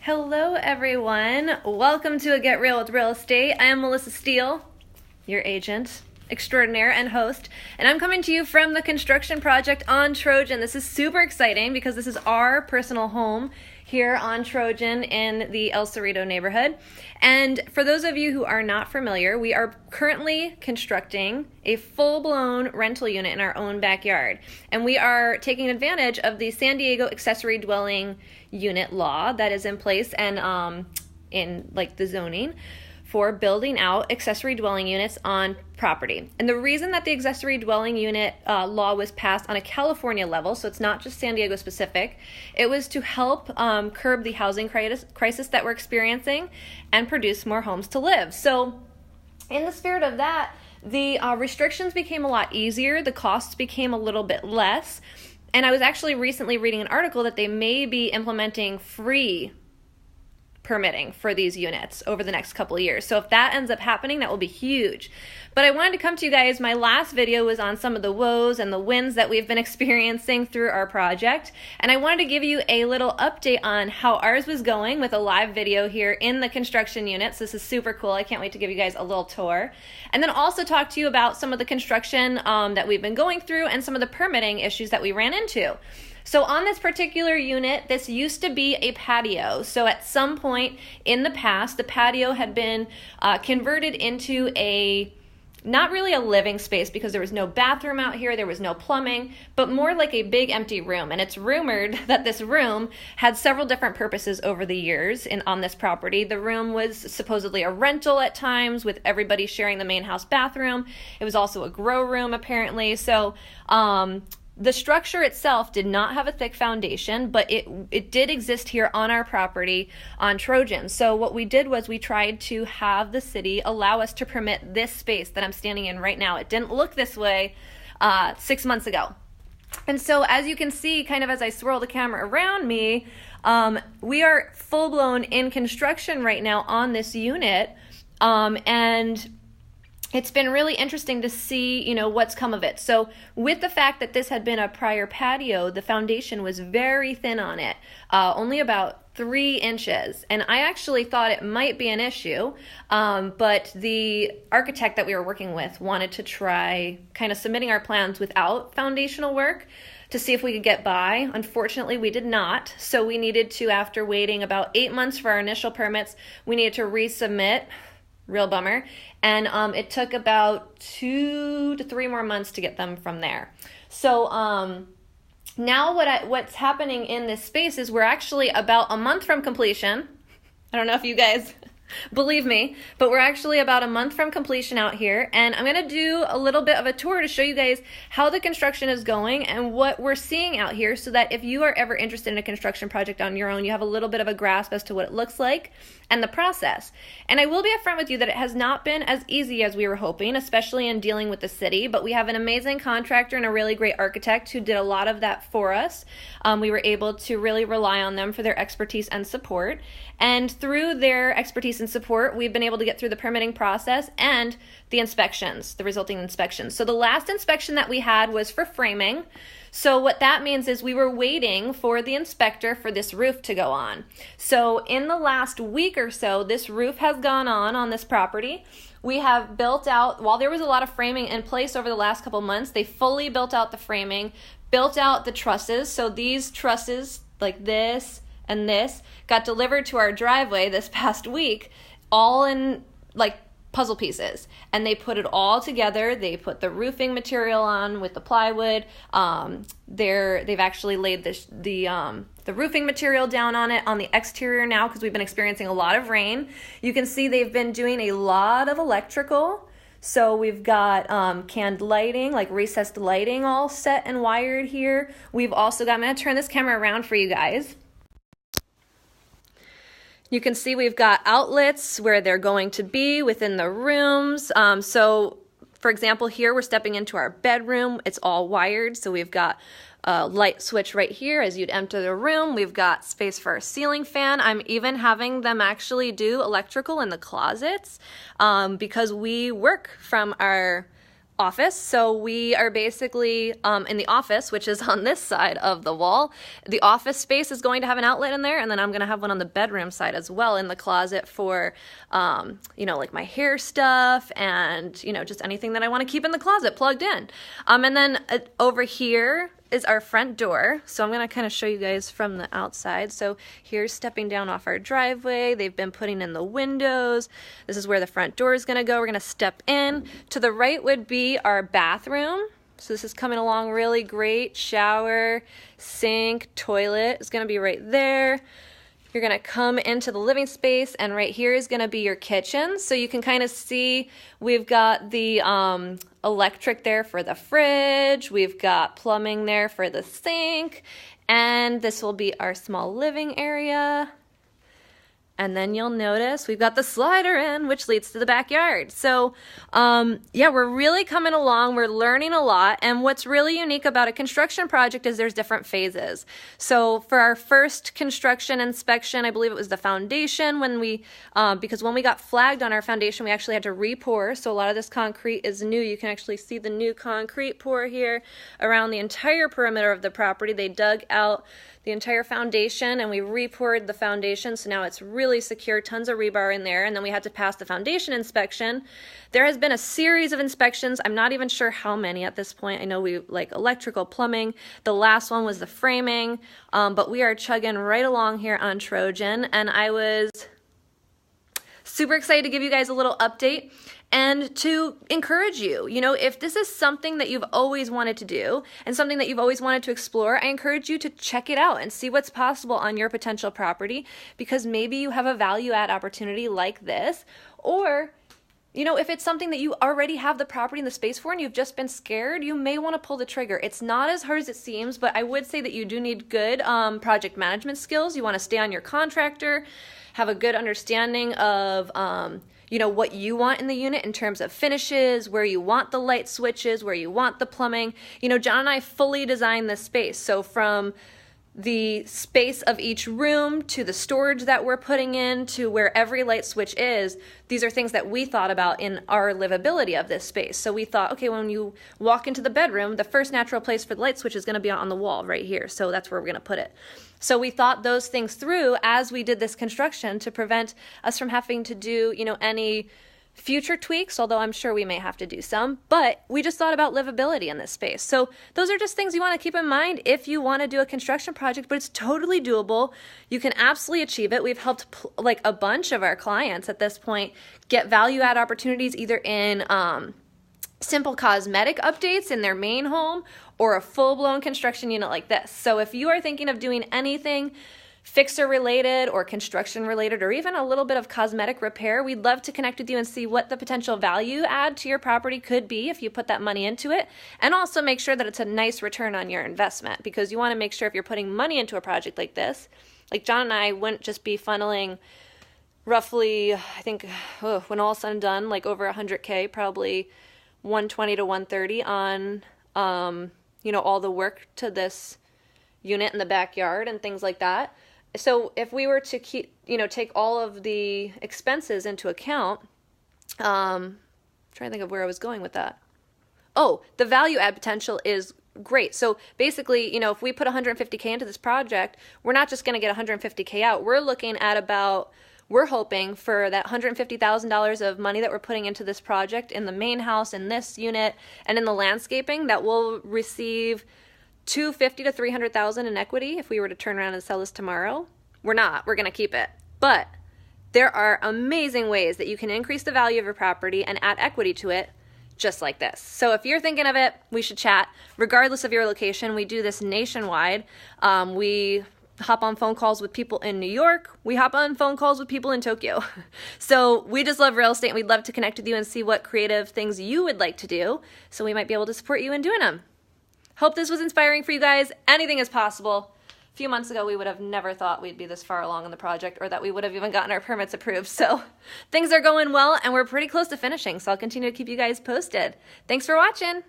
Hello everyone, welcome to a Get Real with Real Estate. I am Melissa Steele, your agent extraordinaire and host, and I'm coming to you from the construction project on Trojan. This is super exciting because this is our personal home here on Trojan in the El Cerrito neighborhood. And for those of you who are not familiar, we are currently constructing a full-blown rental unit in our own backyard. And we are taking advantage of the San Diego accessory dwelling unit law that is in place and in like the zoning for building out accessory dwelling units on property. And the reason that the accessory dwelling unit law was passed on a California level, so it's not just San Diego specific, it was to help curb the housing crisis that we're experiencing and produce more homes to live. So in the spirit of that, the restrictions became a lot easier, the costs became a little bit less, and I was actually recently reading an article that they may be implementing free permitting for these units over the next couple of years. So if that ends up happening, that will be huge. But I wanted to come to you guys. My last video was on some of the woes and the wins that we've been experiencing through our project. And I wanted to give you a little update on how ours was going with a live video here in the construction units. This is super cool. I can't wait to give you guys a little tour. And then also talk to you about some of the construction that we've been going through and some of the permitting issues that we ran into. So on this particular unit, this used to be a patio. So at some point in the past, the patio had been converted into not really a living space because there was no bathroom out here, there was no plumbing, but more like a big empty room. And it's rumored that this room had several different purposes over the years on this property. The room was supposedly a rental at times with everybody sharing the main house bathroom. It was also a grow room apparently. So the structure itself did not have a thick foundation, but it did exist here on our property on Trojan. So what we did was we tried to have the city allow us to permit this space that I'm standing in right now. It didn't look this way 6 months ago. And so as you can see, kind of as I swirl the camera around me, we are full-blown in construction right now on this unit, and it's been really interesting to see, what's come of it. So with the fact that this had been a prior patio, the foundation was very thin on it, only about 3 inches. And I actually thought it might be an issue, but the architect that we were working with wanted to try kind of submitting our plans without foundational work to see if we could get by. Unfortunately, we did not. So we needed to, after waiting about 8 months for our initial permits, we needed to resubmit. Real bummer. And it took about 2 to 3 more months to get them from there. So now what's happening in this space is we're actually about a month from completion. I don't know if you guys believe me, but we're actually about a month from completion out here, and I'm going to do a little bit of a tour to show you guys how the construction is going and what we're seeing out here, so that if you are ever interested in a construction project on your own, you have a little bit of a grasp as to what it looks like and the process. And I will be upfront with you that it has not been as easy as we were hoping, especially in dealing with the city, but we have an amazing contractor and a really great architect who did a lot of that for us. We were able to really rely on them for their expertise and support, and through their expertise and support, we've been able to get through the permitting process and the inspections, the resulting inspections. So the last inspection that we had was for framing. So what that means is we were waiting for the inspector for this roof to go on. So in the last week or so, this roof has gone on this property. We have built out, while there was a lot of framing in place over the last couple months, they fully built out the framing, built out the trusses. So these trusses, like this and this, got delivered to our driveway this past week, all in like puzzle pieces, and they put it all together. They put the roofing material on with the plywood. They've actually laid the roofing material down on it on the exterior now because we've been experiencing a lot of rain. You can see they've been doing a lot of electrical. So we've got canned lighting, like recessed lighting, all set and wired here. We've also got, I'm going to turn this camera around for you guys. You can see we've got outlets where they're going to be within the rooms. So for example, here we're stepping into our bedroom. It's all wired. So we've got a light switch right here as you'd enter the room. We've got space for a ceiling fan. I'm even having them actually do electrical in the closets because we work from our office. So we are basically in the office, which is on this side of the wall. The office space is going to have an outlet in there, and then I'm going to have one on the bedroom side as well in the closet for, like my hair stuff and, just anything that I want to keep in the closet plugged in. And then over here is our front door. So I'm going to kind of show you guys from the outside. So here's stepping down off our driveway. They've been putting in the windows. This is where the front door is going to go. We're going to step in. To the right would be our bathroom. So this is coming along really great. Shower, sink, toilet is going to be right there. You're going to come into the living space, and right here is going to be your kitchen. So you can kind of see we've got the electric there for the fridge. We've got plumbing there for the sink. And this will be our small living area. And then you'll notice we've got the slider in, which leads to the backyard. So, we're really coming along. We're learning a lot. And what's really unique about a construction project is there's different phases. So for our first construction inspection, I believe it was the foundation because when we got flagged on our foundation, we actually had to re-pour. So a lot of this concrete is new. You can actually see the new concrete pour here around the entire perimeter of the property. They dug out the entire foundation and we re-poured the foundation, so now it's really secure, tons of rebar in there, and then we had to pass the foundation inspection. There has been a series of inspections. I'm not even sure how many at this point. I know we like electrical, plumbing. The last one was the framing, but we are chugging right along here on Trojan, and I was super excited to give you guys a little update and to encourage you. If this is something that you've always wanted to do and something that you've always wanted to explore, I encourage you to check it out and see what's possible on your potential property, because maybe you have a value add opportunity like this, or if it's something that you already have the property and the space for and you've just been scared, you may want to pull the trigger. It's not as hard as it seems, but I would say that you do need good project management skills. You want to stay on your contractor, have a good understanding of what you want in the unit in terms of finishes, where you want the light switches, where you want the plumbing. John and I fully designed this space. So from the space of each room to the storage that we're putting in to where every light switch is, these are things that we thought about in our livability of this space. So we thought, okay, when you walk into the bedroom, the first natural place for the light switch is going to be on the wall right here. So that's where we're going to put it. So we thought those things through as we did this construction to prevent us from having to do, any future tweaks, although I'm sure we may have to do some, but we just thought about livability in this space. So those are just things you want to keep in mind if you want to do a construction project, but it's totally doable. You can absolutely achieve it. We've helped a bunch of our clients at this point get value add opportunities either in simple cosmetic updates in their main home or a full-blown construction unit like this. So if you are thinking of doing anything fixer related or construction related or even a little bit of cosmetic repair, we'd love to connect with you and see what the potential value add to your property could be if you put that money into it, and also make sure that it's a nice return on your investment, because you want to make sure if you're putting money into a project like this, like John and I wouldn't just be funneling roughly, I think, when all said and done, like over 100K, probably 120 to 130 on, all the work to this unit in the backyard and things like that. So if we were to take all of the expenses into account, trying to think of where I was going with that. Oh, the value add potential is great. So basically, if we put 150K into this project, we're not just going to get 150K out. We're hoping for that $150,000 of money that we're putting into this project in the main house, in this unit, and in the landscaping, that we'll receive $250,000 to $300,000 in equity if we were to turn around and sell this tomorrow. We're not. We're going to keep it. But there are amazing ways that you can increase the value of your property and add equity to it just like this. So if you're thinking of it, we should chat. Regardless of your location, we do this nationwide. We hop on phone calls with people in New York. We hop on phone calls with people in Tokyo. So we just love real estate, and we'd love to connect with you and see what creative things you would like to do so we might be able to support you in doing them. Hope this was inspiring for you guys. Anything is possible. A few months ago, we would have never thought we'd be this far along in the project, or that we would have even gotten our permits approved. So things are going well, and we're pretty close to finishing. So I'll continue to keep you guys posted. Thanks for watching.